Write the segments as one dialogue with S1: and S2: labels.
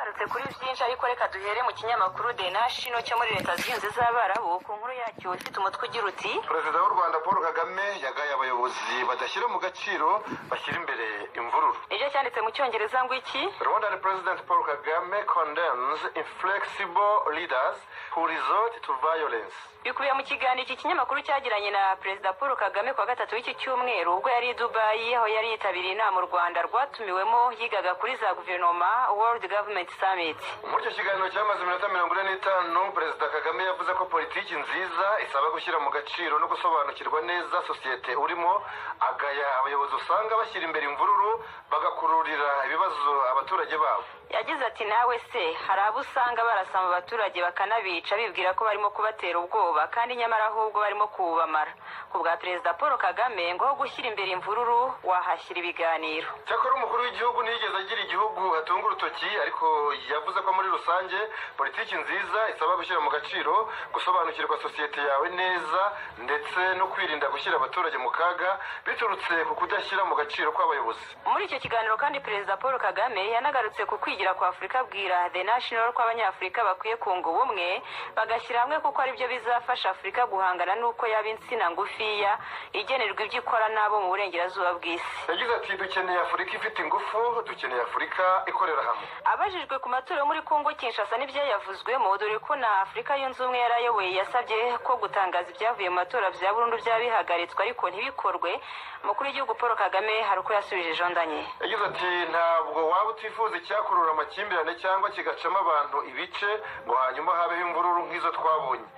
S1: yagarutse kuri byinshi ariko reka duhere mu kinyamakuru The National cyo muri Leta Zunze z'Abarabu ku nkuru yacyo ifite umutwe ugira uti
S2: Perezida w'u Rwanda Paul Kagame yagaye abayobozi badashyira mu gaciro bashyira imbere imvururu.
S1: Ije cyanditse mu cyongereza ngo iki?
S2: Rwandan President Paul Kagame condemns inflexible leaders who resort to violence.
S1: Bikubiye mu kiganiro iki kinyamakuru cyagiranye na Perezida Paul Kagame kwa gatatu w'iki cyumweru ubwo yari i Dubai aho yari yitabiriye inama u Rwanda rwatumiwemo yigaga kuri za guverinoma World Government Summit.
S2: Muri icyo kiganiro cyamaze iminota 45 Perezida Kagame yavuze ko politiki nziza isaba gushyira mu gaciro no gusobanukirwa neza sosiyete urimo, agaya abayobozi usanga bashyira imbere imvururu bagakururira ibibazo abaturage babo.
S1: Yagize ati nawe se hari abo usanga barasama abaturage bakanabica bibwira ko barimo kubatera ubwoba kandi nyamara ahubwo barimo kubamara. Ku bwa Perezida Paul Kagame ngo gushyira imbere imvururu wahashyira ibiganiro.
S2: Cyakora umukuru w'igihugu nigeze agira igihugu hatunga urutoki, ariko yavuze ko muri rusange politiki nziza isaba gushyira mu gaciro, gusobanukirwa sosiyete yawe neza ndetse no kwirinda gushyira abaturage mu kaga biturutse ku kudashyira mu gaciro kw'abayobozi.
S1: Muri icyo kiganiro kandi Perezida Paul Kagame yanagarutse ku kwigira kwa Afurika bwira The National ko abanyafurika bakwiye kunga ubumwe bagashyira hamwe kuko ari byo bizafasha Afurika guhangana n'uko yaba insina ngufiya igenerwa ibyo ikora nabo mu burengerazuba bw'isi.
S2: Yagize ati dukeneye Afurika ifite ingufu, dukeneye Afurika ikorera hamwe.
S1: Abajijwe ku matora muri Kongo Kinshasa n'ibyayavuzwemo dore ko na Afurika yunze ubumwe yarayoboye yasabye ko gutangaza ibyavuye mu matora bya burundu byabihagaritswe ariko ntibikorwe. Umukuru w'igihugu Paul Kagame hari uko yasubije jondanye.
S2: Yagize ati ntabwo waba utifuza icyakurura amakimbirane cyangwa kigacamo abantu ibice ngo hanyuma habeho imvururu nk'izo twabonye.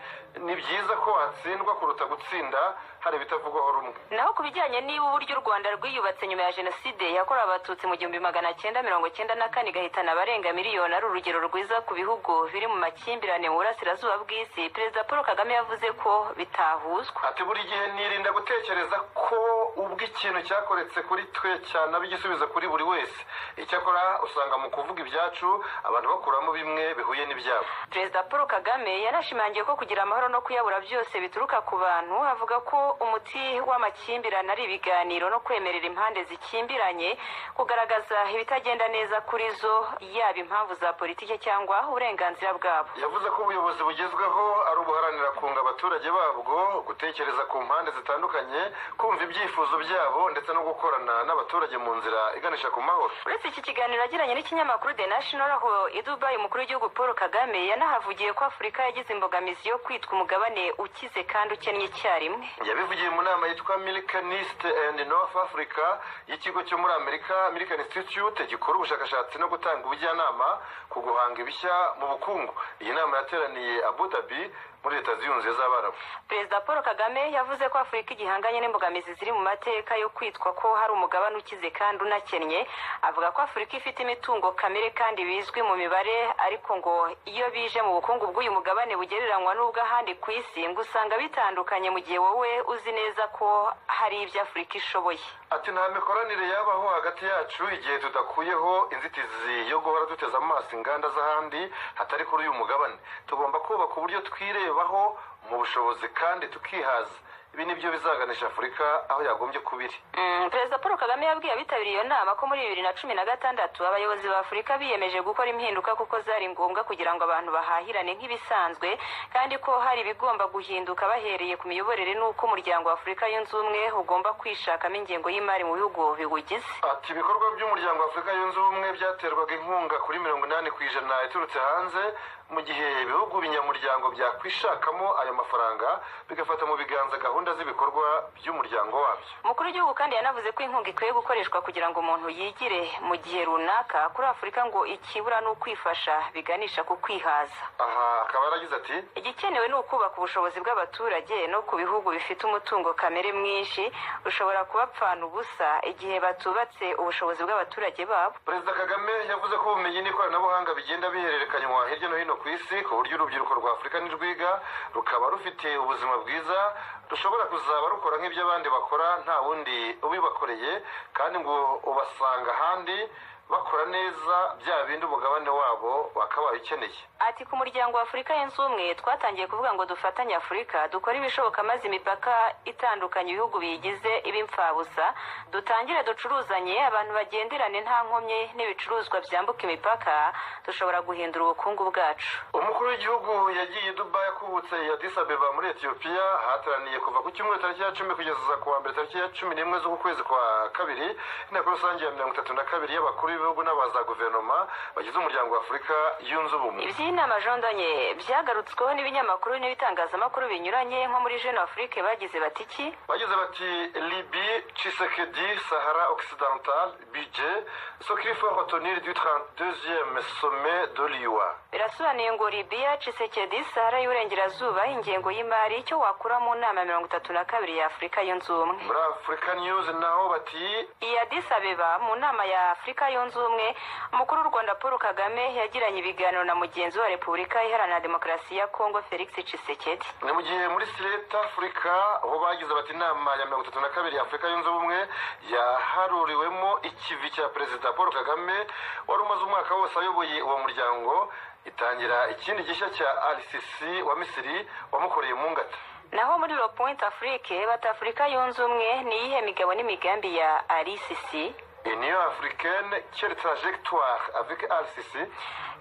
S2: Ni byiza ko watsindwa kuruta gutsinda hari bitavugwaho rumwe.
S1: Naho kubijyanye niba uburyo u Rwanda rwiyubatse nyuma ya jenoside yakorewe abatutsi mu 1994 gahitana abarenga miliyoni ari urugero rwiza ku bihugu biri mu makimbirane mu burasirazuba bw'isi, Perezida Paul Kagame yavuze ko bitahuzwa.
S2: Ati buri gihe nirinda gutekereza ko ubwo ikintu cyakoretse kuri twe cyane abigisubiza kuri buri wese. Icyakora usanga mu kuvuga ibyacu abantu bakuramo bimwe bihuye n'ibyabo.
S1: Perezida Paul Kagame yanashimangiye ko kugira amahoro no kuyabura byose bituruka ku bantu, avuga ko umuti w'amakimbirane ari ibiganiro no kwemerera impande zikimbiranye kugaragaza ibitagenda neza kuri zo, yaba impamvu za politike cyangwa uburenganzira bwabo.
S2: Yavuze ko ubuyobozi bugezweho ari ubuharanira kunga abaturage babwo, gutekereza ku mpande zitandukanye, kumva ibyifuzo byabo ndetse no gukorana n'abaturage mu nzira iganisha ku mahoro.
S1: Uretse iki kiganiro yagiranye n'ikinyamakuru The National aho i Dubai, umukuru w'igihugu Paul Kagame yanahavugiye ko Afurika yagize imbogamizi yo kwitwa umugabane ukize kandi ukennye icyarimwe.
S2: Yabivugiye mu nama yitwa American East and North Africa y'ikigo cyo muri Amerika American Institute gikora ubushakashatsi no gutanga ubujyanama ku guhanga ibishya mu bukungu. Iyi nama yateraniye Abu Dhabi muri Leta Zunze z'Abarabu.
S1: Perezida Paul Kagame yavuze ko Afurika igihanganye n'imbogamizi ziri mu mateka yo kwitwa ko hari umugabane ukize kandi unakennye. Avuga ko Afurika ifite imitungo kamere kandi bizwi mu mibare, ariko ngo iyo bije mu bukungu bw'uyu mugabane bugereranywa n'ubw'ahandi ku isi ngo usanga bitandukanye, mu gihe wowe uzi neza ko hari ibyo Afurika ishoboye.
S2: Ati nta mikoranire yabaho hagati yacu igihe tudakuyeho inzitizi yo guhora duteza amaso inganda z'ahandi hatari kuri uyu mugabane. Tugomba kubaka uburyo twirebaho mu bushobozi kandi tukihaza. Ibi nibyo bizaganisha Afurika aho yagombye kubiri.
S1: Perezida Paul Kagame yabwiye abitabiriye iyo nama ko muri 2016 abayobozi ba Afurika biyemeje gukora impinduka kuko zari ngombwa kugira ngo abantu bahahirane nk'ibisanzwe, kandi ko hari bigomba guhinduka bahereye ku miyoborere n'uko umuryango wa Afurika yunze ubumwe ugomba kwishakamo ingengo y'imari mu bihugu biwugize.
S2: Ati ibikorwa by'umuryango wa Afurika yunze ubumwe byaterwaga inkunga kuri 80% iturutse hanze, mu gihe ibihugu binyamuryango byakwishakamo ayo mafaranga bigafata mu biganza gahunda z'ibikorwa by'umuryango wabyo.
S1: Umukuru w'igihugu kandi yanavuze ko inkunga ikwiye gukoreshwa kugira ngo umuntu yigire mu gihe runaka. Kuri Afurika ngo ikibura n'ukwifasha biganisha ku kwihaza.
S2: Aha akaba yaragize ati
S1: igikenewe ni ukubaka ubushobozi bw'abaturage no ku bihugu bifite umutungo kamere mwinshi ushobora kubapfana ubusa igihe batubatse ubushobozi bw'abaturage babo.
S2: Perezida Kagame yavuze ko ubumenyi n'ikoranabuhanga bigenda bihererekanywa hirya no hino ku isi ku buryo urubyiruko rwa Afurika nirwiga rukaba rufite ubuzima bwiza rushobora kuzaba rukora nk'ibyo abandi bakora nta wundi ubibakoreye, kandi ngo ubasanga ahandi bakora neza bya bindi umugabane wabo wakabaye ukeneye.
S1: Ati ku muryango wa Afurika yunze ubumwe twatangiye kuvuga ngo dufatanye Afurika dukora ibishoboka maze imipaka itandukanye ibihugu biyigize ibimfabusa dutangire ducuruzanye abantu bagenderane nta nkomye n'ibicuruzwa byambuka imipaka dushobora guhindura ubukungu bwacu.
S2: Umukuru w'igihugu yagiye Dubai akubutse ya Addis Abeba muri Ethiopia hataraniye kuva ku cyumweru tariki ya 10 kugeza ku wa mbere tariki ya 11 z'ukwezi kwa kabiri inteko rusange ya 32 y'abakuru b'ibihugu n'abaza guverinoma bagize umuryango wa Afurika yunze ubumwe.
S1: Iby'inama jondanye byagarutsweho n'ibinyamakuru n'ibitangazamakuru binyuranye nko muri Jeune Afrique bagize bati iki?
S2: Bagize bati Libye, Tshisekedi, Sahara Occidental, budget, ce qu'il faut retenir du 32e sommet de l'UA.
S1: Birasobanuye ngo Libya, Tshisekedi, Sahara y'Uburengerazuba ingengo y'imari icyo wakura mu nama 32 ya Afurika yunze ubumwe.
S2: Muri Africa News naho bati
S1: i Addis Abeba mu nama ya Afurika yunze ubumwe umukuru w'u Rwanda Paul Kagame yagiranye ibiganiro na mugenzi wa Repubulika Iharanira Demokarasi ya Kongo Felix Tshisekedi.
S2: Ni mu gihe muri South Africa aho bagize bati inama ya 32 ya Afurika yunze ubumwe yaharuriwemo ikivi cya Perezida Paul Kagame wari umaze umwaka wose ayoboye uwo muryango itangira ikindi gishya cya Al-Sisi wa Misiri wamukoreye mu ngata.
S1: Naho muri Le Point Afrique Afurika yunze ubumwe ni iyihe migabo n'imigambi ya Al-Sisi?
S2: Union africaine, quelle trajectoire avec Al-Sisi?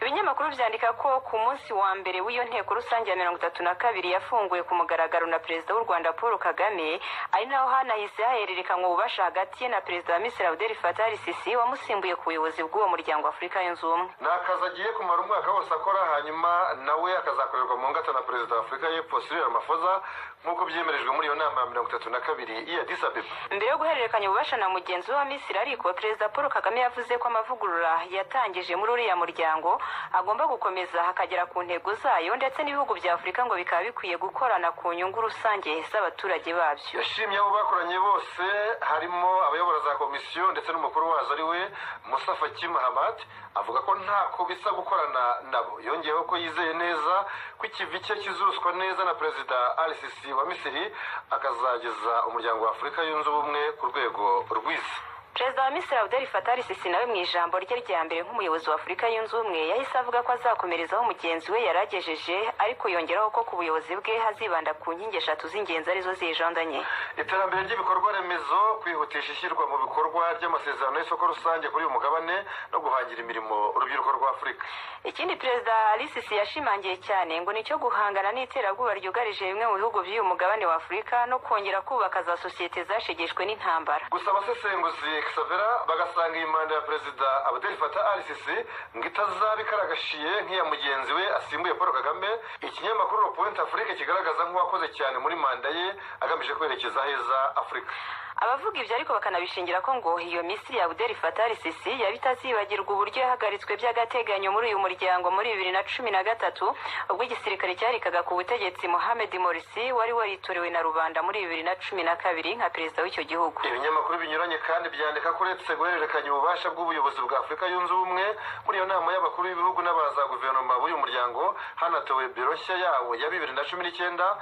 S1: Ibinyamakuru byandika ko ku munsi wa mbere w'iyo nteko rusange ya 32 yafunguye ku mugaragaro na Perezida w'u Rwanda Paul Kagame ari naho hanahise hahererekanwa ububasha hagati ye na Perezida wa Misiri Abdel Fattah al-Sisi wamusimbuye ku buyobozi bw'uwo muryango wa Afurika yunze ubumwe.
S2: Nakaza agiye kumara umwaka wose akora hanyuma nawe akazakorerwa mu ngata na Perezida wa Afurika y'Epfo Cyril Ramaphosa nk'uko byemerejwe muri iyo nama ya 32 ya Addis Abeba.
S1: Mbere yo guhererekanya ububasha na mugenzi wa Misiri ariko Perezida Paul Kagame yavuze ko amavugurura yatangije muri uriya muryango agomba gukomeza hakagera ku ntego zayo ndetse n'ibihugu bya Afurika ngo bikaba bikwiye gukorana ku nyungu rusange z'abaturage babyo.
S2: Yashimye abo bakoranye bose harimo abayobora za komisiyo ndetse n'umukuru wazo ari we Musa Faki Mahamat avuga ko ntako bisa gukorana nabo. Yongeyeho ko yizeye neza ko ikivi cye kizuswa neza na Perezida Al-Sisi wa Misiri akazageza umuryango wa Afurika yunze ubumwe ku rwego rwiza.
S1: Perezida wa Misiri Abdel Fattah al-Sisi nawe mu ijambo rye rya mbere nk'umuyobozi wa Afurika yunze ubumwe yahise avuga ko azakomerezaho mugenzi we yaragejeje ariko yongeraho ko ku buyobozi bwe hazibanda ku nkingi eshatu z'ingenzi arizo zijondanye:
S2: iterambere ry'ibikorwa remezo, kwihutisha ishyirwa mu bikorwa ry'amasezerano y'isoko rusange kuri uyu mugabane no guhangira imirimo urubyiruko rwa Afurika.
S1: Ikindi Perezida al-Sisi yashimangiye cyane ngo nicyo guhangana n'iterabwoba ryugarije bimwe mu bihugu by'uyu mugabane wa Afurika no kongera kubaka za sosiyete zashegeshwe n'intambara.
S2: Gusa abasesenguzi Xavera bagasanga iyi manda ya Perezida Abdel Fattah al-Sisi ngo itazaba ikaragashiye nk'iya mugenzi we asimbuye Paul Kagame. Ikinyamakuru Le Point Afrique kigaragaza nk'uwakoze cyane muri manda ye agamije kwerekeza heza Afurika.
S1: Abavuga ibyo ariko bakanabishingira ko ngo iyo Misiri ya Abdel Fattah al-Sisi yabitazibagirwa uburyo yahagaritswe by'agateganyo muri uyu muryango muri 2013 ubwo igisirikare cyarikaga ku butegetsi Mohamed Morsi wari waritorewe na rubanda muri 2012 nka perezida w'icyo gihugu.
S2: Ibinyamakuru binyuranye kandi byandika ko uretse guhererekanya ububasha bw'ubuyobozi bwa Afurika yunze ubumwe muri iyo nama y'abakuru b'ibihugu n'abaza guverinoma b'uyu muryango hanatowe biro nshya yawo ya 2019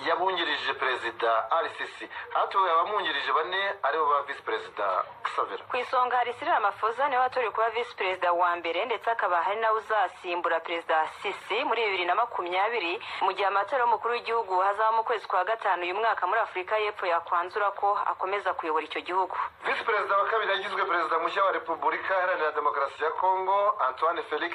S2: yabungirije Perezida Al-Sisi. Hatowe abamwungirije bane aribo ba Vice Perezida Xavera.
S1: Ku isonga hari Cyril Ramaphosa niwe watorewe kuba Vice Perezida wa mbere ndetse akaba hari nawe uzasimbura Perezida Sisi muri 2020 mu gihe amatora y'umukuru w'igihugu hazaba mu kwezi kwa gatanu uyu mwaka muri Afurika y'Epfo yakwanzura ko akomeza kuyobora icyo gihugu.
S2: Vice Perezida wa kabiri yagizwe Perezida mushya wa Repubulika Iharanira Demokarasi ya Kongo Antoine Felix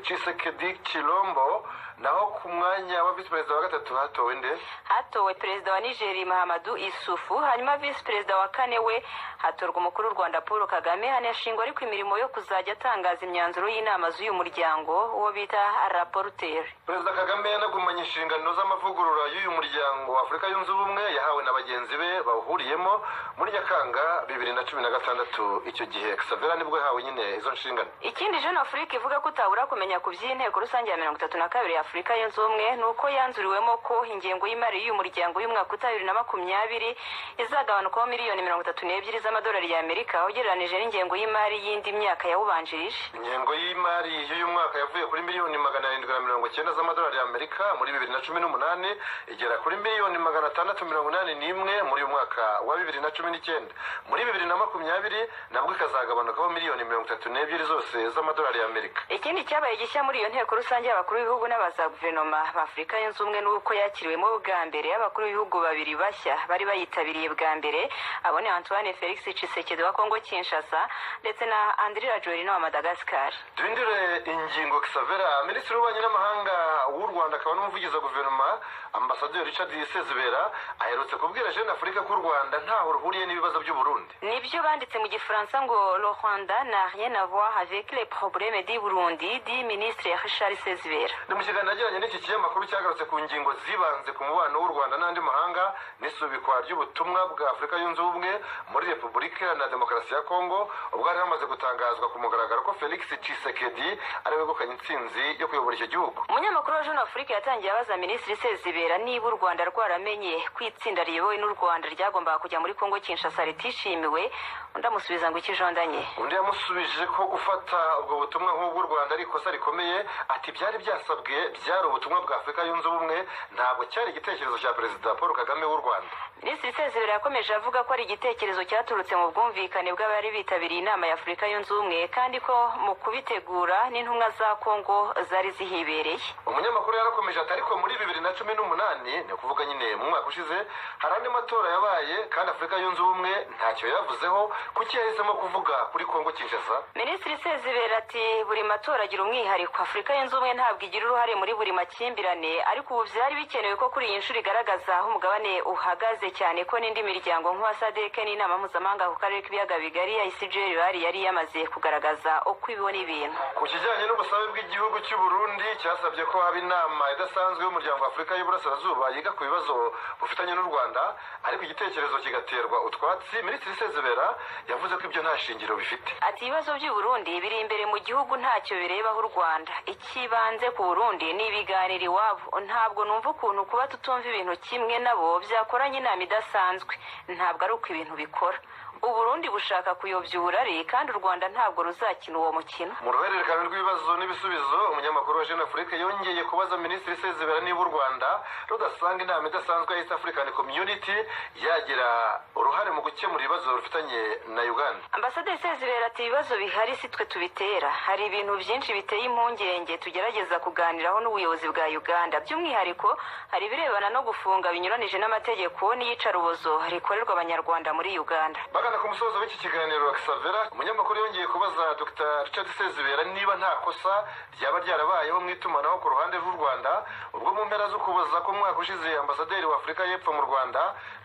S2: Tshisekedi Chilombo. Naho ku mwanya wa Vice Perezida wa gatatu hatowe nde?
S1: Hatowe Perezida wa Nigeria Mahamadou Issoufou. Hanyuma Vice Perezida wa kane we hatorwa umukuru w'u Rwanda Paul Kagame. Hanashingwa ariko imirimo yo kuzajya atangaza imyanzuro y'inama z'uyu muryango uwo bita rapporteur.
S2: Perezida Kagame yanagumanye inshingano z'amavugurura y'uyu muryango wa Afurika yunze ubumwe yahawe na bagenzi be bawuhuriyemo muri Nyakanga 2016. Icyo gihe Xavera nibwo yahawe nyine izo nshingano.
S1: Ikindi Jeune Afrique ivuga ko utabura kumenya ku by'inteko rusange ya 32 ya Afurika yunze ubumwe nuko yanzuriwemo ko ingengo y'imari y'uyu muryango y'umwaka wa 2020 izagabanuka hazagarukaho miliyoni 32 z'amadolari y'Amerika ugereranije n'ingengo y'imari y'indi myaka yawubanjirije.
S2: Ingengo y'imari y'uyu mwaka yavuye kuri miliyoni 790 z'amadolari y'Amerika muri 2018 igera kuri miliyoni 681 muri uyu mwaka wa 2019. Muri 2020 nabwo ikazagabanukaho miliyoni 32 zose z'amadolari y'Amerika.
S1: Ikindi cyabaye gishya muri iyo nteko rusange y'abakuru b'ibihugu n'abaza guverinoma b'Afrika yunze ubumwe n'uko yakiriwemo bwa mbere abakuru b'ibihugu babiri bashya bari bayitabiriye bwa mbere, abone Antoine Felix Tshisekedi wa Kongo Kinshasa ndetse na Andry Rajoelina wa Madagascar.
S2: Duhindure ingingo Xavera. Minisitiri w'ububanyi n'amahanga w'u Rwanda akaba n'umuvugizi wa guverinoma Ambasaderi Richard Sezibera aherutse kubwira Jeune Afrique ko u Rwanda ntaho ruhuriye n'ibibazo by'u Burundi.
S1: Nibyo banditse mu Gifaransa ngo le Rwanda n'a rien à voir avec les problèmes du Burundi, dit ministre Richard Sezibera.
S2: Ni mu kiganiro yagiranye n'iki kinyamakuru cyagarutse ku ngingo zibanze ku mubano w'u Rwanda n'andi mahanga n'isubikwa ry'ubutumwa bwa Afurika yunze ubumwe muri Repubulika na Demokarasi ya Kongo, ubwo hari hamaze gutangazwa ku mugaragaro ko Felix Tshisekedi ari wegukanye intsinzi yo kuyobora icyo gihugu.
S1: Umunyamakuru wa Jeune Afrique yatangiye abaza Minisitiri Sezibera niba u Rwanda rwaramenye ko itsinda riyobowe n'u Rwanda ryagombaga kujya muri Kongo Kinshasa ritishimiwe, undi amusubiza ngo ikijondanye.
S2: Undi yamusubije ko gufata ubwo butumwa nk'ubwo u Rwanda ari ikosa rikomeye, ati byari byasabwe byari ubutumwa bwa Afurika yunze ubumwe, ntabwo cyari igitekerezo cya Perezida Paul Kagame w'u Rwanda.
S1: Minisitiri Sezibera yakomeje avuga ko ari igitekerezo cyaturutse mu bwumvikane bw'abari bitabiriye inama ya Afurika yunze ubumwe kandi ko mu kubitegura n'intumwa za Kongo zari zihibereye.
S2: Umunyamakuru yarakomeje ati ariko muri 2018 ni kuvuga nyine mu mwaka ushize hari andi matora yabaye kandi Afurika yunze ubumwe ntacyo yavuzeho, kuki yahisemo kuvuga kuri Kongo Kinshasa?
S1: Minisitiri Sezibera ati buri matora agira umwihariko, Afurika yunze ubumwe ntabwo igira uruhare muri buri makimbirane, ariko ubu byari bikenewe ko kuri iyi nshuro igaragaza aho umugabane uhagaze, cyane ko n'indi miryango nk'uwa SADC n'inama mpuzamahanga ku karere k'ibiyaga bigari ya ICJR yari yamaze kugaragaza uko ibibona ibintu.
S2: Ku kijyanye n'ubusabe bw'igihugu cy'u Burundi cyasabye ko haba inama idasanzwe y'umuryango wa Afurika y'Iburasirazuba yiga ku bibazo bufitanye n'u Rwanda, ariko igitekerezo kigaterwa utwatsi. Minisitiri Sezibera yavuze ko ibyo nta shingiro bifite.
S1: Ati ibibazo by'u Burundi biri imbere mu gihugu ntacyo birebaho u Rwanda, ikibanze ku Burundi ni ibiganiro iwabo. Ntabwo numva ukuntu kuba tutumva ibintu kimwe nabo byakoranye inama idasanzwe, ntabwo ari uko ibintu bikora. Uburundi bushaka kuyobya uburari kandi u Rwanda ntabwo ruzakina uwo mukino.
S2: Mu ruhererekane rw'ibibazo n'ibisubizo, umunyamakuru wa Jeune Afrique yongeye kubaza Minisitiri Sezibera niba u Rwanda rudasanga inama idasanzwe ya East African Community yagira uruhare mu gukemura ibibazo rufitanye na Uganda.
S1: Ambasaderi Sezibera ati ibibazo bihari si twe tubitera, hari ibintu byinshi biteye impungenge tugerageza kuganiraho n'ubuyobozi bwa Uganda, by'umwihariko hari ibirebana no gufunga binyuranije n'amategeko n'iyicarubozo rikorerwa abanyarwanda muri Uganda.
S2: Ku musozo w'iki kiganiro Xavera, umunyamakuru yongeye kubaza Dr. Richard Sezibera niba nta kosa ryaba ryarabayeho mu itumanaho ku ruhande rw'u Rwanda, ubwo mu mpera zo kubaza ko mwaka ushize Ambasaderi wa Afurika y'Epfo mu Rwanda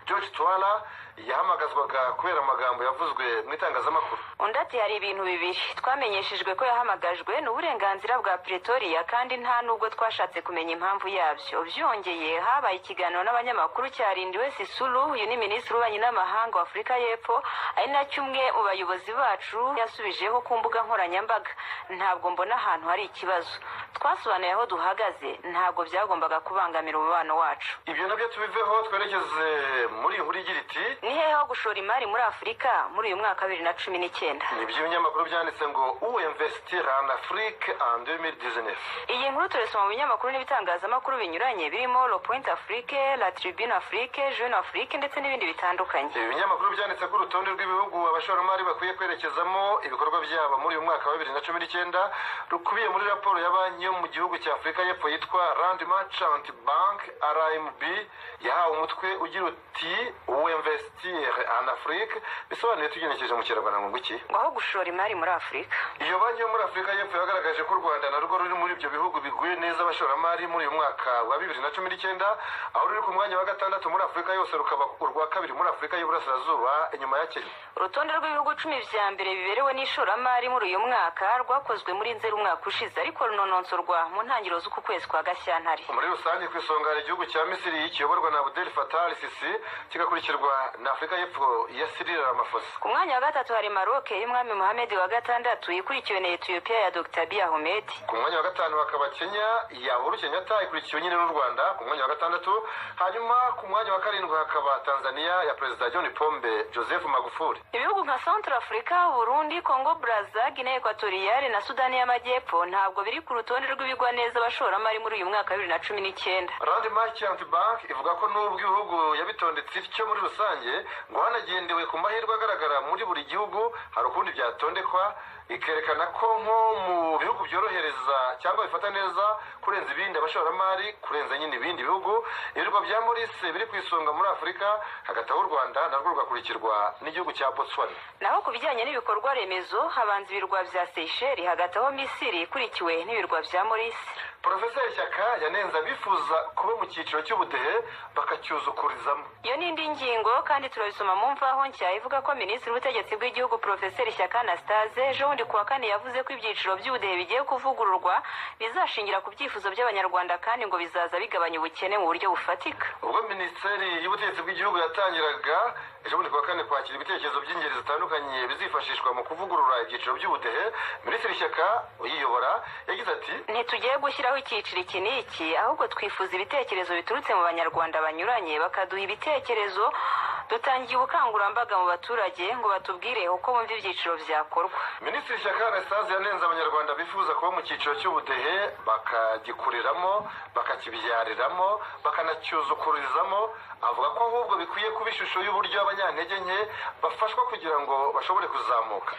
S2: George Twala yahamagazwaga kubera amagambo yavuzwe mu itangazamakuru.
S1: Undi ati hari ibintu bibiri twamenyeshejwe ko yahamagajwe n'uburenganzira bwa Pretoria kandi nta nubwo twashatse kumenya impamvu yabyo. Byongeye habaye ikiganiro n'abanyamakuru cyarindiwe Sisulu, uyu ni Minisitiri w'ububanyi n'amahanga wa Afurika y'Epfo, ari nacyo umwe mu bayobozi bacu yasubijeho ku mbuga nkoranyambaga. Ntabwo mbona ahantu hari ikibazo, twasobanuye aho duhagaze, ntabwo byagombaga kubangamira umubano wacu.
S2: Ibyo nabyo tubiveho twerekeze muri inkuru igira iti
S1: ni hehe ho gushora imari muri Afurika muri uyu mwaka 2019.
S2: Nibyo ibinyamakuru byanditse ngo où investir en Afrique en 2019.
S1: Iyi nkuru turesoma mu binyamakuru n'ibitangazamakuru binyuranye birimo Le Point Afrique, La Tribune Afrique, Jeune Afrique ndetse n'ibindi bitandukanye.
S2: Ibi binyamakuru byanditse ko urutonde rw'ibihugu abashoramari bakwiye kwerekezamo ibikorwa byabo muri uyu mwaka wa 2019 rukubiye muri raporo ya banki yo mu gihugu cya Afurika y'Epfo yitwa Rand Merchant Bank RMB, yahawe umutwe ugira uti où investir en Afrique, bisobanuye tugenekereje mu Kinyarwanda ngo iki?
S1: Aho gushora imari muri Afurika.
S2: Iyo banki yo muri Afurika y'Epfo yagaragaje ko u Rwanda narwo ruri muri ibyo bihugu biguye neza abashoramari muri uyu mwaka wa 2019, aho ruri ku mwanya wa gatandatu muri Afurika yose, rukaba urwa kabiri muri Afurika y'Iburasirazuba inyuma ya Kenya.
S1: Urutonde rw'ibihugu 10 vya mbere biberewe n'ishoramari muri uyu mwaka rwakozwe muri Nzeri umwaka ushize, ariko runononsorwa mu ntangiriro z'uku kwezi kwa Gashyantare.
S2: Muri rusange ku isonga igihugu cya Misiri kiyoborwa na Abdel Fattah al-Sisi kigakurikirwa na Afurika y'Epfo ya Cyril Ramaphosa.
S1: Ku mwanya wa gatatu hari Maroc y'umwami Mohamed wa gatandatu ikurikiwe na Ethiopia ya Dr. Abiy Ahmed.
S2: Ku mwanya wa gatanu hakaba Kenya ya Uhuru Kenyatta ikurikiwe nyine n'u Rwanda ku mwanya wa gatandatu. Hanyuma ku mwanya wa karindwi hakaba Tanzania ya Perezida John Pombe Joseph Magufuli.
S1: Ibihugu nka Centrafrica, Burundi, Congo Brazza, Guinea Equatoriale na Sudani y'Amajyepfo ntabwo biri ku rutonde rw'ibigwa neza abashoramari muri uyu mwaka wa 2019.
S2: Rand Merchant Bank ivuga ko n'ubwo ibihugu yabitondetse ityo muri rusange ngo hanagendewe ku mahirwe agaragara muri buri gihugu hari ukundi byatondekwa, ikerekana ko nko mu bihugu byorohereza cyangwa bifata neza kurenza ibindi abashoramari kurenza nyine ibindi bihugu, ibirwa bya Maurice biri ku isonga muri Afurika, hagati aho u Rwanda narwo rugakurikirwa n'igihugu cya Botswana.
S1: Naho ku bijyanye n'ibikorwa remezo habanza ibirwa bya Seychelles, hagati aho Misiri ikurikiwe n'ibirwa bya Maurice.
S2: Professor Shyaka yanenze abifuza kuba mu cyiciro cy'ubudehe bakacyuzukurizamo.
S1: Iyo ni indi ngingo kandi turabisoma mu mvaho nshya ivuga ko Minisitiri w'Ubutegetsi bw'Igihugu Professor Shyaka Anastase ejo bundi kuwa kane yavuze ko ibyiciro by'ubudehe bigiye kuvugururwa bizashingira ku byifuzo by'Abanyarwanda kandi ngo bizaza bigabanya ubukene mu buryo bufatika.
S2: Ubwo Minisiteri y'Ubutegetsi bw'Igihugu yatangiraga ejo bundi kuwa kane kwakira ibitekerezo by'ingeri zitandukanye bizifashishwa mu kuvugurura ibyiciro by'ubudehe, Minisitiri Shyaka uyiyobora yagize ati
S1: ntitugiye gushyiraho icyiciro iki n'iki, ahubwo twifuza ibitekerezo biturutse mu Banyarwanda banyuranye bakaduha ibitekerezo. Dutangiye ubukangurambaga mu baturage ngo batubwire uko bumva ibyiciro byakorwa.
S2: Minisitiri Shyaka Anastase yanenze Abanyarwanda bifuza kuba mu cyiciro cy'ubudehe bakagikuriramo, bakakibyariramo, bakanacyuzukurizamo. Avuga ko ahubwo bikwiye kuba ishusho y'uburyo abanyantege nke bafashwa kugira ngo bashobore kuzamuka.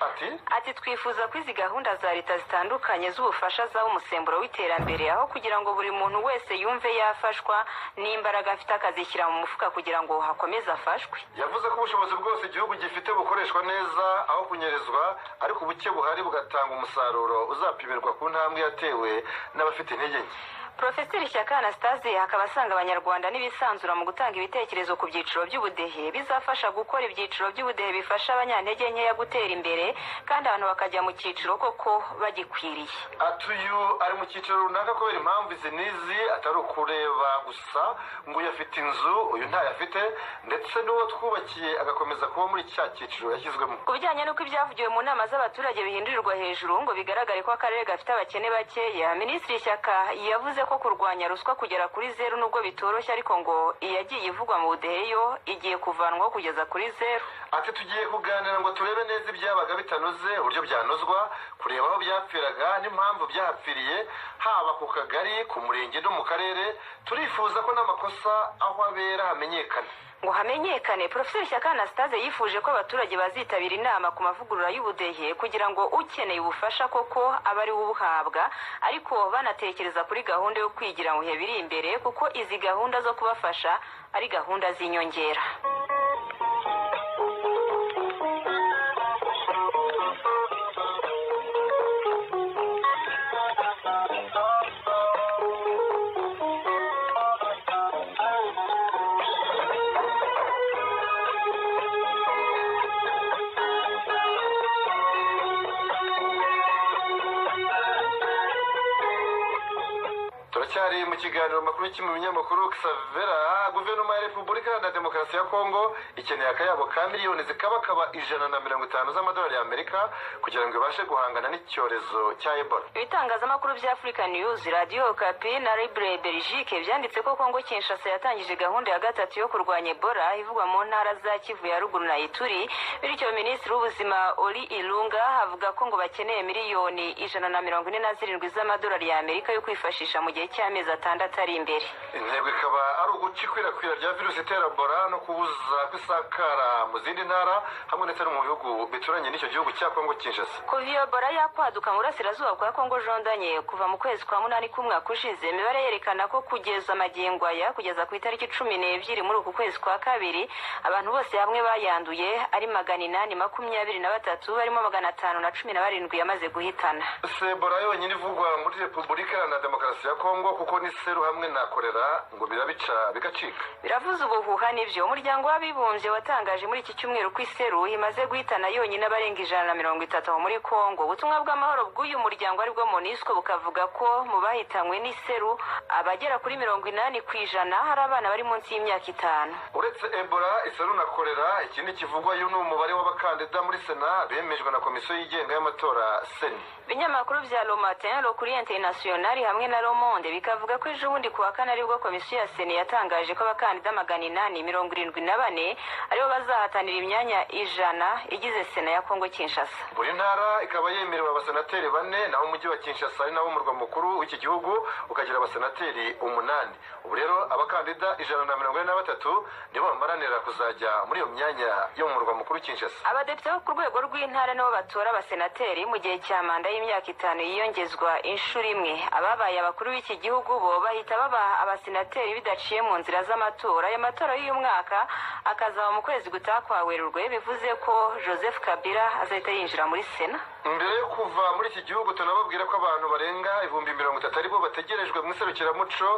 S1: Ati twifuza ko izi gahunda za leta zitandukanye z'ubufasha zaba umusemburo w'iterambere, aho kugira ngo buri muntu wese yumve yafashwa n'imbaraga afite akazishyira mu mufuka kugira ngo hakomeze afashwe.
S2: Yavuze ko ubushobozi bwose igihugu gifite bukoreshwa neza aho kunyerezwa, ariko ubuke buhari bugatanga umusaruro uzapimirwa ku ntambwe yatewe n'abafite intege nke.
S1: Professor Shyaka Anastase akaba asanga Abanyarwanda n'ibisanzura mu gutanga ibitekerezo ku byiciro by'ubudehe bizafasha gukora ibyiciro by'ubudehe bifasha abanyantege nkeya gutera imbere kandi abantu bakajya mu cyiciro koko bagikwiriye.
S2: Uyu ari mu cyiciro runaka kubera impamvu izi n'izi, atari ukureba gusa ngo uyu afite inzu uyu ntayo afite, ndetse n'uwo twubakiye agakomeza kuba muri cya cyiciro yashyizwemo.
S1: Ku bijyanye n'uko ibyavugiwe mu nama z'abaturage bihindurirwa hejuru ngo bigaragare ko akarere gafite abakene bakeya, Minisitiri Shyaka yavuze ko kurwanya ruswa kugera kuri 0 nubwo bitoroshye, ariko ngo iyagiye ivugwa mu budehe yo igiye kuvanwaho kugeza kuri 0.
S2: Ati tugiye kuganira ngo turebe neza ibyabaga bitanoze uburyo byanozwa, kureba aho byapfiraga n'impamvu byahapfiriye, haba ku kagari, ku murenge no mu karere. Turifuza ko n'amakosa aho abera hamenyekana.
S1: Ngo hamenyekane, Professor Shyaka Anastase yifuje ko abaturage bazitabira inama ku mavugurura y'ubudehe kugira ngo ukeneye ubufasha koko aba ari ubuhabwa, ariko banatekereza kuri gahunda yo kwigira mu bihe biri imbere kuko izi gahunda zo kubafasha ari gahunda z'inyongera.
S2: Turacyari mu kiganiro makuru cy'mu binyamakuru. Xavera, guverinoma ya Repubulika Iharanira Demokarasi ya Kongo ikeneye akayabo ka miliyoni zikabakaba 150 z'amadolari y'Amerika kugira ngo ibashe guhangana n'icyorezo cya Ebola.
S1: Ibitangazamakuru bya Africa News, Radio Okapi na Libre Belgique byanditse ko Kongo Kinshasa yatangije gahunda ya gatatu yo kurwanya Ebola ivugwa mu ntara za Kivu ya ruguru na Ituri. Bityo Minisitiri w'Ubuzima Oli Ilunga avuga ko ngo bakeneye miliyoni 147 z'amadolari y'Amerika yo kwifashisha mu gihe cy'amezi 6 ari imbere.
S2: Intego ikaba ari uguca ikwirakwira rya virusi itera Ebola no kubuza kwisakara mu zindi ntara hamwe ndetse no mu bihugu bituranye n'icyo gihugu cya Kongo Kinshasa.
S1: Kuva Ebola yakwaduka mu burasirazuba bwa Kongo jondanye kuva mu kwezi kwa 8 k'umwaka ushize, imibare yerekana ko kugeza magingo aya kugeza ku itariki 12 muri uku kwezi kwa kabiri abantu bose hamwe bayanduye ari 823 barimo 517 yamaze guhitana.
S2: Ebola yonyine ivugwa muri Repubulika Iharanira Demokarasi ya Kongo cyangwa kuko n'iseru hamwe na korera ngo birabica bigacika?
S1: Biravuze ubuhuha n'ibyo. Umuryango w'abibumbye watangaje muri iki cyumweru ko iseru imaze guhitana yonyine abarenga 130 muri Kongo. Ubutumwa bw'amahoro bw'uyu muryango aribwo MONUSCO bukavuga ko mu bahitanywe n'iseru abagera kuri 80% hari abana bari munsi y'imyaka 5.
S2: Uretse Ebola, iseru na korera, ikindi kivugwa yo n'umubare w'abakandida muri Sena bemejwe na komisiyo yigenga y'amatora Seni.
S1: Ibinyamakuru bya Le Matin, Le Courrier International hamwe na Le Monde bikavuga ko ejo bundi kuwa kane aribwo komisiyo ya Seni yatangaje ko abakandida 874 aribo bazahatanira imyanya 100 igize Sena ya Kongo Kinshasa.
S2: Buri ntara ikaba yemerewe abasenateri 4, naho umujyi wa Kinshasa ari nawo murwa mukuru w'iki gihugu ukagira abasenateri 8. Ubu rero abakandida 143 nibo bamaranira kuzajya muri iyo myanya yo mu murwa mukuru Kinshasa.
S1: Abadepite bo ku rwego rw'intara nabo batora abasenateri mu gihe cya manda y'imyaka 5 yiyongezwa inshuro imwe. Ababaye abakuru b'iki gihugu bo bahita baba abasenateri bidaciye mu nzira z'amatora. Ayo matora y'uyu mwaka akazaba mu kwezi gutaha kwa Werurwe, bivuze ko Joseph Kabila azahita yinjira muri Sena.
S2: Mbere yo kuva muri iki gihugu tunababwira ko abantu barenga 30,000 aribo bategerejwe mu iserukiramuco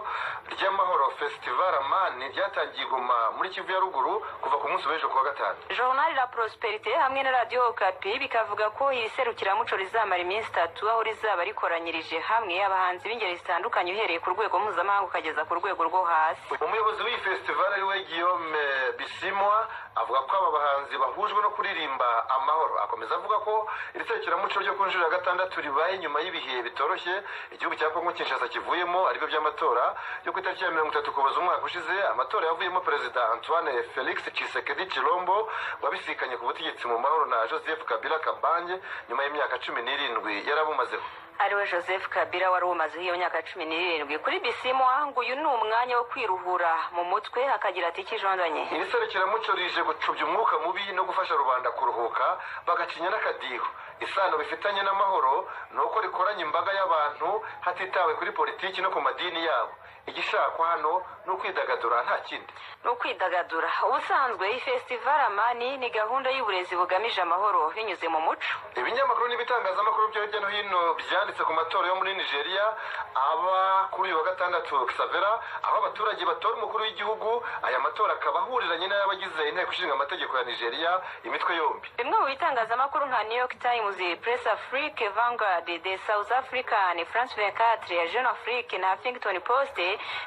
S2: ry'amahoro Festival Amani ryatangiye Goma muri Kivu ya ruguru kuva ku munsi w'ejo kuwa gatanu.
S1: Journal La Prosperité hamwe na Radio Okapi bikavuga ko iri serukiramuco rizamara iminsi 3 aho rizaba rikoranyirije hamwe abahanzi b'ingeri zitandukanye uhereye ku rwego mpuzamahanga ukageza ku rwego rwo hasi.
S2: Umuyobozi w'iyi festival ari we Guillaume Bisimwa avuga ko aba bahanzi bahujwe no kuririmba amahoro. Akomeza avuga ko iri serukiramuco ryo ku nshuro ya 6 ribaye nyuma y'ibihe bitoroshye igihugu cya Kongo Kinshasa kivuyemo aribyo by'amatora yo ku itariki ya 30 Ukuboza umwaka ushize. Amatora yavuyemo Perezida Antoine Felix Tshisekedi Tshilombo wabisikanye ku butegetsi mu mahoro na Joseph Kabila Kabange nyuma y'imyaka 17 yarabumazeho.
S1: Ariwe Joseph Kabila wari umaze iyo myaka 17. Kuri Bisimwa ngo uyu ni umwanya wo kwiruhura mu mutwe, akagira ati kijondanye.
S2: Iri serukiramuco rije gucubya umwuka mubi no gufasha rubanda kuruhuka bagacinya n'akadiho. Isano bifitanye n'amahoro nuko rikoranye imbaga y'abantu hatitawe kuri politiki no ku madini yabo. Igishakwa hano no kwidagadura nta kindi.
S1: No kwidagadura. Ubusanzwe iyi Festival Amani ni gahunda y'uburezi bugamije amahoro binyuze mu muco.
S2: Ibinyamakuru n'ibitangazamakuru byo hirya no hino byanditse ku matora yo muri Nigeria aba kuri wa gatandatu Xavera, aho abaturage batora umukuru w'igihugu. Aya matora akaba ahuriranye n'abagize inteko ishinga amategeko ya Nigeria imitwe yombi.
S1: Bimwe mu bitangazamakuru nka New York Times, Press Afrique, Vanguard, The South African, France 24, Jeune Afrique na Huffington Post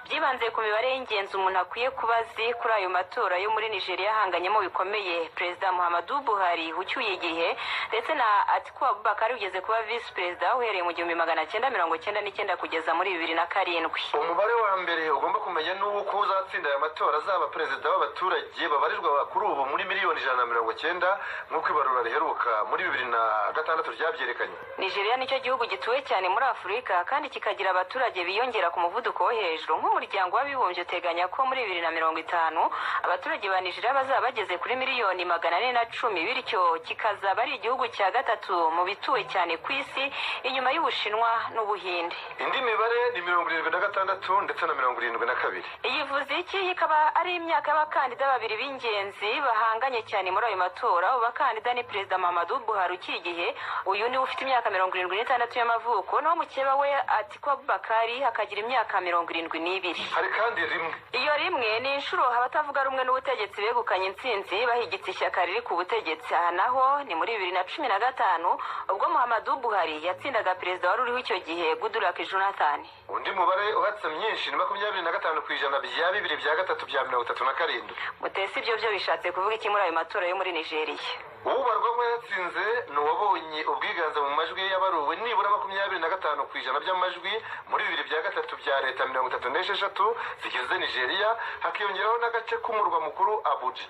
S1: byibanze ku mibare y'ingenzi umuntu akwiye kubazi kuri ayo matora yo muri Nigeria hanganyemo bikomeye Perezida Muhammadu Buhari ucyuye igihe ndetse na Atiku Abubakar ugeze kuba Vice Perezida uhereye mu 1999 kugeza muri 2007.
S2: Umubare wa mbere ugomba kumenya n'uko uzatsinda aya matora azaba perezida w'abaturage babarirwa kuri ubu muri miliyoni 190 nk'uko ibarura riheruka muri 2006 ryabyerekanye.
S1: Nigeria nicyo gihugu gituwe cyane muri Afurika kandi kikagira abaturage biyongera ku muvuduko wo hejuru. Nk'umuryango w'abibumbye uteganya ko muri 2050 abaturage ba Nigeria bazaba bageze kuri miliyoni 410, bityo kikazaba ari igihugu cya gatatu mu bituwe cyane ku isi inyuma y'Ubushinwa n'Ubuhinde.
S2: Indi mibare ni 76 ndetse na 72.
S1: Iyivuze iki ikaba ari imyaka y'abakandida babiri b'ingenzi bahanganye cyane muri ayo matora. Abo bakandida ni Perezida Muhammadu Buhari ucyuye igihe, uyu ni ufite imyaka 76 y'amavuko, no mukeba we Atiku Abubakar akagira imyaka 72.
S2: Hari kandi rimwe.
S1: Iyo rimwe ni inshuro abatavuga rumwe n'ubutegetsi begukanye intsinzi bahigitse ishyaka riri ku butegetsi. Aha naho ni muri 2015 ubwo Muhammadu Buhari yatsindaga perezida wari uriho icyo gihe Goodluck Jonathan.
S2: Undi mubare uhatse myinshi ni 25% bya 2/3 bya 37. Mutesi
S1: ibyo byo bishatse kuvuga iki muri ayo matora yo muri Nigeria?
S2: Ubarwa yatsinze n'uwabonye ubwiganze mu majwi y'abaruwe nibura 25% by'amajwi muri 2/3 bya leta 36 zigize Nigeria, hakiyongeraho n'agace k'umurwa mukuru Abuja.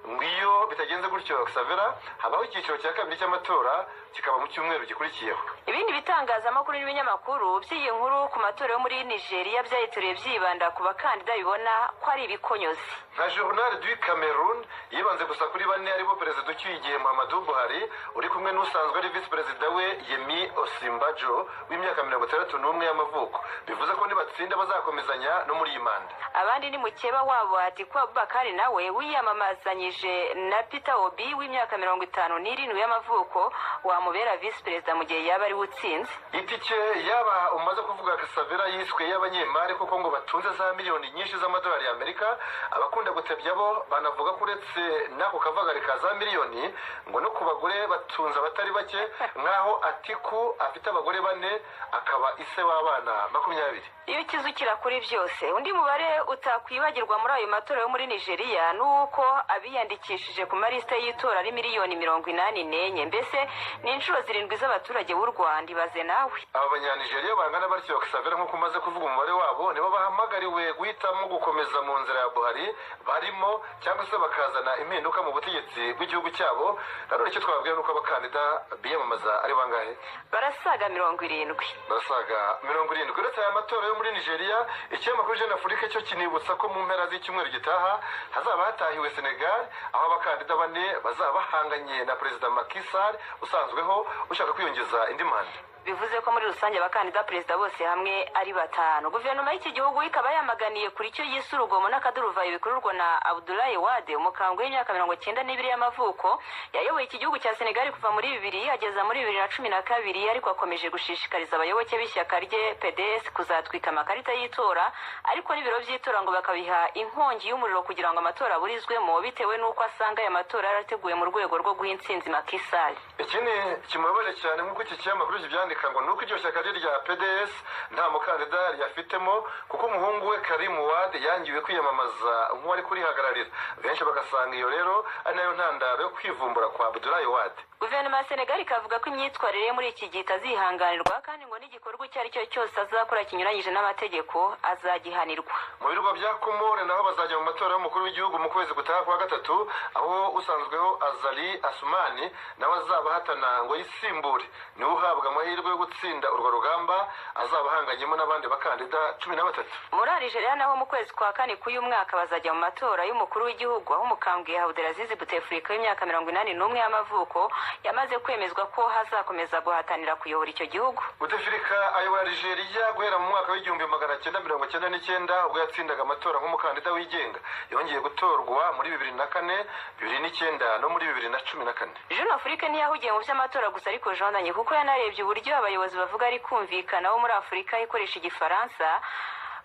S2: Ngiyo bitagenze gutyo Xavera, habaho icyiciro cya kabiri cy'amatora kikaba mu cyumweru gikurikiyeho.
S1: Ibindi bitangazamakuru n'ibinyamakuru by'iyi nkuru ku matora yo muri Nigeria byayitoreye byibanda ku bakandida bibona ko ari ibikonyozi.
S2: Nka Journal du Cameroon yibanze gusa kuri 4 aribo perezida ucyuye igihe Muhammadu Buhari uri kumwe n'usanzwe ari vice perezida we Yemi Osinbajo w'imyaka 61 y'amavuko. Bivuze ko nibatsinda bazakomezanya no muri iyi manda.
S1: Abandi ni mukeba wabo Atiku Abubakar nawe wiyamamazanyije yifatanyije na Peter Obi w'imyaka 57 y'amavuko wamubera vice perezida mu gihe yaba ari utsinze.
S2: Itike yaba umaze kuvuga Kasavera yiswe y'abanyemari kuko ngo batunze za miliyoni nyinshi z'amadolari y'Amerika, abakunda gutebya bo banavuga ko uretse nako kavagari ka za miliyoni ngo no ku bagore batunze abatari bake, nkaho Atiku afite abagore 4 akaba ise w'abana 20.
S1: Iyo ukizukira kuri byose, undi mubare utakwibagirwa muri ayo matora yo muri Nigeria nuko abiyandikishije ku marisite y'itora ari miliyoni 84. Mbese ni inshuro 7 z'abaturage b'u Rwanda. Ibaze nawe.
S2: Aba banyanigeria bangana batyo Kasavera nk'uko umaze kuvuga umubare wabo nibo bahamagariwe guhitamo gukomeza mu nzira ya Buhari barimo, cyangwa se bakazana impinduka mu butegetsi bw'igihugu cyabo. Rero icyo twababwira nuko abakandida biyamamaza ari bangahe?
S1: Barasaga 70.
S2: Barasaga 70. Uretse aya matora yo muri Nigeria, ikinyamakuru Jeune Afrique cyo kinibutsa ko mu mpera z'icyumweru gitaha hazaba hatahiwe Senegal, aho abakandida 4 bazaba bahanganye na Perezida Macky Sall usanzweho ushaka kwiyongeza indi manda.
S1: Bivuze ko muri rusange abakandida perezida bose hamwe ari 5. Guverinoma y'iki gihugu ikaba yamaganiye kuri cyo yise urugomo n'akaduruvayo bikururwa na Abdoulaye Wade, umukambwe w'imyaka 92 y'amavuko yayoboye iki gihugu cya Senegal kuva muri 2000 ageza muri 2012, ariko akomeje gushishikariza abayoboke b'ishyaka rye PDS kuzatwika amakarita y'itora, ariko n'ibiro by'itora ngo bakabiha inkongi y'umuriro kugira ngo amatora aburizwemo, bitewe n'uko asanga aya matora yarateguwe mu rwego rwo guha intsinzi Macky Sall.
S2: Ikindi kimubabaje cyane nk'uko iki kinyamakuru kibyandika ngo nuko iryo shyaka rya PDS nta mukandida yafitemo, kuko umuhungu we Karim Wade yangiwe kwiyamamaza nk'uwari kurihagararira. Benshi bagasanga iyo rero ari nayo ntandaro yo kwivumbura kwa Abdoulaye Wade.
S1: Guverinoma ya Senegal ikavuga ko imyitwarire muri iki gihe itazihanganirwa, kandi ngo n'igikorwa icyo ari cyo cyose azakora kinyuranyije n'amategeko azagihanirwa.
S2: Mu birwa bya Komore naho bazajya mu matora y'umukuru w'igihugu mu kwezi gutaha kwa 3, aho usanzweho Azali Assoumani nawe azaba hatana ngo yisimbure. Ni uhabwa amahirwe yo gutsinda urwo rugamba, azaba ahanganyemo n'abandi bakandida 13.
S1: Muri Algeria naho mu kwezi kwa 4 k'uyu mwaka bazajya mu matora y'umukuru w'igihugu, aho umukambwe Abdelaziz Bouteflika w'imyaka 81 y'amavuko yamaze kwemezwa ko hazakomeza guhatanira kuyobora icyo gihugu.
S2: Bouteflika ayobora Algeria guhera mu mwaka w'1999 ubwo yatsindaga amatora nk'umukandida wigenga. Yongeye gutorwa muri 2004, 2009 no muri 2014.
S1: Jeune Afrique ntiyahugiye mu by'amatora gusa, ariko jondanye kuko yanarebye uburyo abayobozi bavuga ari kumvikana bo muri Afurika ikoresha igifaransa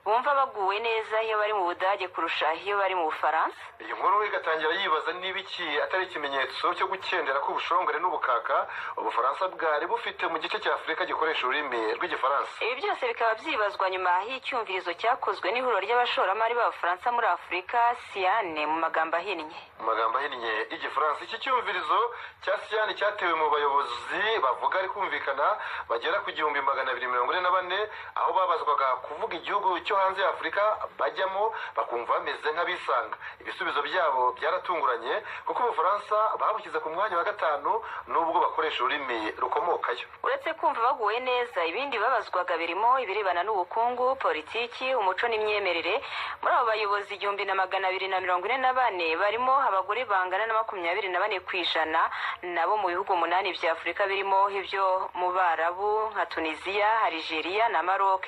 S1: bumva baguwe neza iyo bari mu Budage kurusha iyo bari mu Bufaransa.
S2: Iyi nkuru igatangira yibaza niba iki atari ikimenyetso cyo gukendera ko ubushongore n'ubukaka Ubufaransa bwari bufite mu gice cya Afurika gikoresha ururimi rw'igifaransa.
S1: Ibi byose bikaba byibazwa nyuma y'icyumvirizo cyakozwe n'ihuriro ry'abashoramari b'Abafaransa muri Afurika, Siane mu magambo ahinnye.
S2: Mu magambo ahinnye y'igifaransa, iki cyumvirizo cya Siane cyatewe mu bayobozi bavuga ari kumvikana bagera ku 1244, aho babazwaga kuvuga igihugu cyo hanze ya Afurika bajyamo bakumva bameze nk'abisanga. Ibisubizo byabo byaratunguranye kuko Ubufaransa babushyize ku mwanya wa 5 nubwo bakoresha ururimi rukomokayo.
S1: Uretse kumva baguwe neza, ibindi babazwaga birimo ibirebana n'ubukungu, politiki, umuco n'imyemerere. Muri abo bayobozi 1244 barimo abagore bangana na 24% nabo mu bihugu 8 bya Afurika birimo ibyo mu Barabu nka Tunisia, Algeria na Maroc,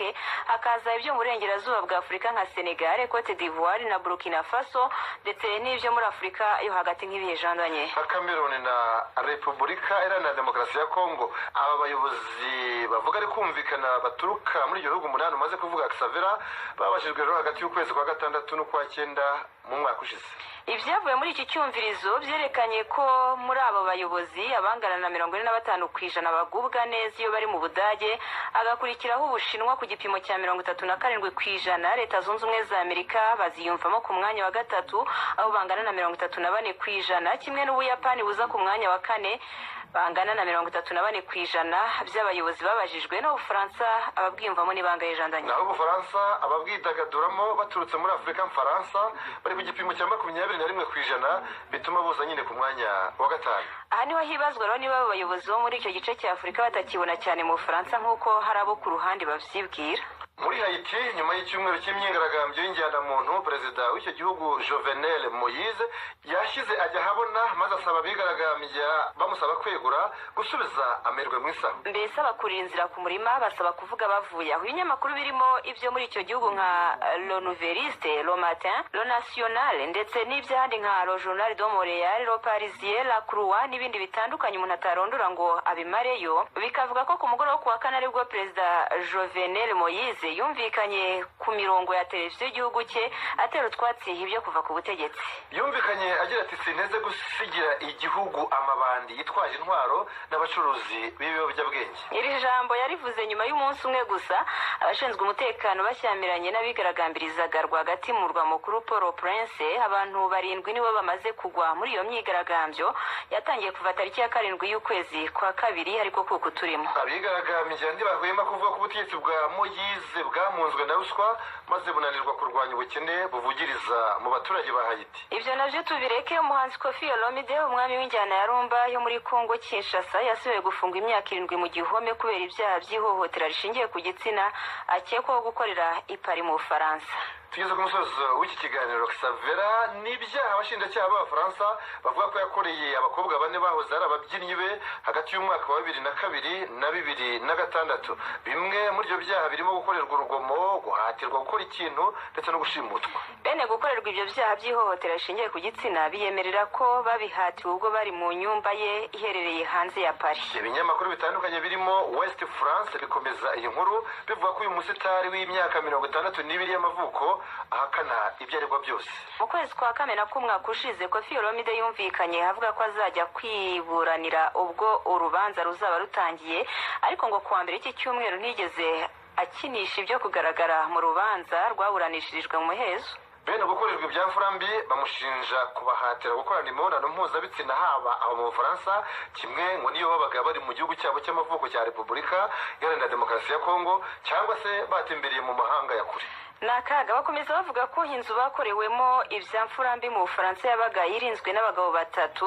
S1: hakaza ibyo mu Burengerazuba bwa Afurika nka Senegal, Cote d'Ivoire na Burkina Faso, ndetse n'ibyo muri Afurika yo hagati nk'ibihejandanye
S2: Cameroon na Repubulika Iharanira Demokarasi ya Kongo. Aba bayobozi bavuga ari kumvikana baturuka muri ibihugu 8 umaze kuvuga Kasavera babashijwe rero hagati y'ukwezi kwa 6 n'ukwa 9 mu mwaka ushize.
S1: Ibyavuye muri iki cyumvirizo byerekanye ko muri abo bayobozi abangana na 45% bagubwa neza iyo bari mu Budage, agakurikiraho Ubushinwa ku gipimo cya 37%. Leta Zunze Ubumwe za Amerika baziyumvamo ku mwanya wa 3 aho bangana na 34%, kimwe n'Ubuyapani buza ku mwanya wa 4 bangana na 34% by'abayobozi babajijwe. No Ubufaransa ababwiyumvamo ni bangaye jandanye.
S2: Naho Ubufaransa ababwidagaduramo baturutse muri Afurika Mfaransa bari ku gipimo cya 21%, bituma buza nyine ku mwanya wa 5.
S1: Aha niho hibazwa rero niba abayobozi bo muri icyo gice cya Afurika batakibona cyane mu Bufaransa nk'uko hari abo ku ruhande bavyibwira.
S2: muri Haiti nyuma y'icyumweru cy'imyigaragambyo y'injyanamuntu perezida w'icyo gihugu Jovenel Moïse yashyize ajya habona maze asaba abigaragambya bamusaba kwegura gusubiza amerwe mu isaho.
S1: Mbese abakurira inzira ku murima basaba kuvuga bavuye aho. Ibinyamakuru birimo ibyo muri icyo gihugu nka Le Nouveliste, Le Matin, Le National ndetse n'ibyandi nka Le Journal de Montréal, Le Parisien, La Croix n'ibindi bitandukanye umuntu atarondora ngo abimareyo bikavuga ko ku mugoroba wo kuwa kane aribwo perezida Jovenel Moïse yumvikanye ku mirongo ya televiziyo y'igihugu cye atera utwatsi ibyo kuva ku butegetsi.
S2: Yumvikanye agira ati sineze gusigira igihugu amabandi yitwaje intwaro n'abacuruzi b'ibiyobyabwenge.
S1: Iri jambo yarivuze nyuma y'umunsi umwe gusa abashinzwe umutekano bashyamiranye n'abigaragambirizaga rwagati mu murwa mukuru Port-au-Prince. Abantu 7 nibo bamaze kugwa muri iyo myigaragambyo yatangiye kuva tariki ya 7 y'ukwezi kwa kabiri ariko kuko turimo.
S2: Abigaragambya ntibahwema kuvuga ko ubutegetsi bwa Moïse bwamunzwe na ruswa maze bunanirwa kurwanya ubukene buvugiriza mu baturage ba Haiti.
S1: Ibyo navyo tubireke. Umuhanzi Koffi Olomide umwami w'injyana ya rumba yo muri Kongo Kinshasa yasubiye gufungwa imyaka 7 mu gihome kubera ibyaha by'ihohotera rishingiye ku gitsina akekwaho gukorera i Paris mu Bufaransa.
S2: Tugeze ku musozo w'iki kiganiro. Xavera n'ibyaha abashinjacyaha b'Abafaransa bavuga ko yakoreye abakobwa 4 bahoze ari ababyinnyi be hagati y'umwaka wa 2002 na 2006. Bimwe muri ibyo byaha birimo gukorerwa urugomo, guhatirwa gukora ikintu ndetse no gushimutwa.
S1: Bene gukorerwa ibyo byaha by'ihohotera rishingiye ku gitsina biyemerera ko babihatiwe ubwo bari mu nyumba ye iherereye hanze ya Paris.
S2: Ibinyamakuru bitandukanye birimo West France bikomeza iyi nkuru bivuga ko uyu musitari w'imyaka 62 y'amavuko ahakana ibyo aregwa byose.
S1: Mu kwezi kwa Kamena k'umwaka ushize Koffi Olomide yumvikanye avuga ko azajya kwiburanira ubwo urubanza ruzaba rutangiye, ariko ngo kuwa mbere iki cyumweru ntigeze akinisha ibyo kugaragara mu rubanza rwaburanishirijwe mu muhezo.
S2: Bene gukorerwa ibyamfurambi bamushinja kubahatira gukorana imibonano mpuzabitsina haba aho mu Bufaransa kimwe ngo niyo babaga bari mu gihugu cyabo cy'amavuko cya Repubulika Iharanira Demokarasi ya Kongo cyangwa se batembereye mu mahanga ya kure.
S1: Nakaga bakomeza bavuga ko inzu bakorewemo ibyamfurambi mu Bufaransa yabaga yirinzwe n'abagabo 3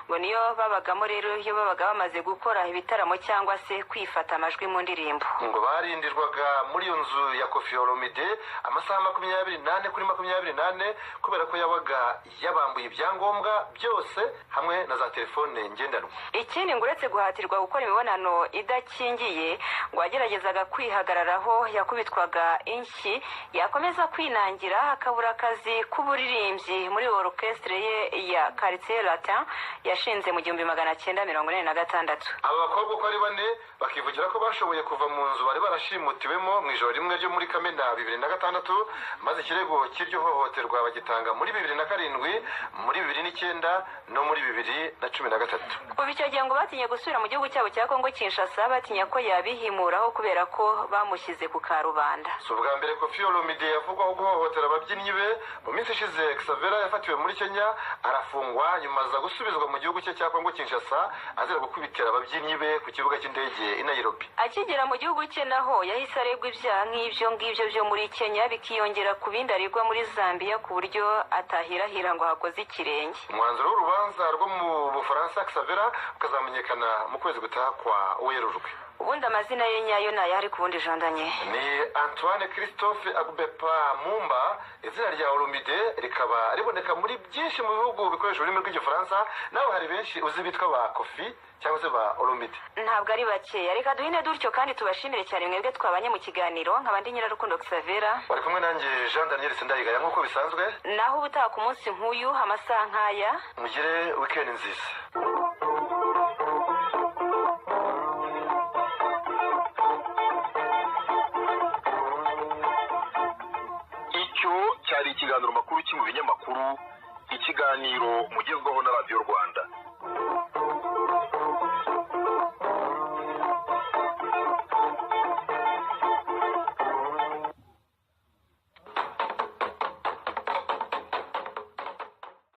S1: ngo niyo babagamo rero iyo babaga bamaze gukora ibitaramo cyangwa se kwifata amajwi mu ndirimbo.
S2: Ngo barindirwaga muri iyo nzu ya Koffi Olomide amasaha 28 kuri 28 kubera ko yabaga yabambuye ibyangombwa byose hamwe na za telefone ngendanwa.
S1: Ikindi ngo uretse guhatirwa gukora imibonano idakingiye ngo ageragezaga kwihagararaho yakubitwaga inshyi yakomeza kwinangira akabura akazi k'uburirimbyi muri orchestre ye ya Quartier Latin yashinze mu 1946.
S2: Aba bakobwa uko ari 4 bakivugira ko bashoboye kuva mu nzu bari barashimutiwemo mu ijoro rimwe ryo muri Kamena 2006 maze ikirego cy'iryo hohoterwa bagitanga muri 2007 muri 2009 no muri 2013.
S1: Kuva icyo gihe ngo batinye gusubira mu gihugu cyabo cya Kongo Kinshasa batinya ko yabihimuraho kubera ko bamushyize ku karubanda.
S2: Ubwa mbere Koffi Olomide yavugwaho guhohotera ababyinnyi be. Mu minsi ishize Xavera yafatiwe muri Kenya arafungwa nyuma aza gusubizwa mu gihugu cye cya Kongo Kinshasa azira gukubitira ababyinnyi be ku kibuga cy'indege i Nairobi.
S1: Akigera mu gihugu cye naho yahise aregwa ibyaha nk'ibyo ngibyo byo muri Kenya bikiyongera ku bindi aregwa muri Zambia ku buryo atahirahira ngo hakoze ikirenge.
S2: Umwanzuro w'urubanza rwo mu Bufaransa Xavera ukazamenyekana mu kwezi gutaha kwa Werurwe.
S1: Ubundi amazina ye nyayo nayari ku bundi jandanye
S2: ni Antoine Christophe Agbepa Mumba. Izina rya Olomide rikaba riboneka muri byinshi mu bihugu bikoresha ururimi rw'igifaransa, naho hari benshi uzi bitwa ba Koffi cyangwa se ba Olomide.
S1: Ntabwo ari bakeya. Reka duhine dutyo kandi tubashimire cyane mwebwe twabanye mu kiganiro. Nkabandi Nyirarukundo Xavera
S2: bari kumwe nanjye Jean Daniel Sindayigaya nk'uko bisanzwe.
S1: Naho ubutaha ku munsi nk'uyu amasaha nk'aya
S2: mugire weekend nziza. Icyo cyari ikiganiro makuru cy'ibinyamakuru, ikiganiro mugezweho na Radio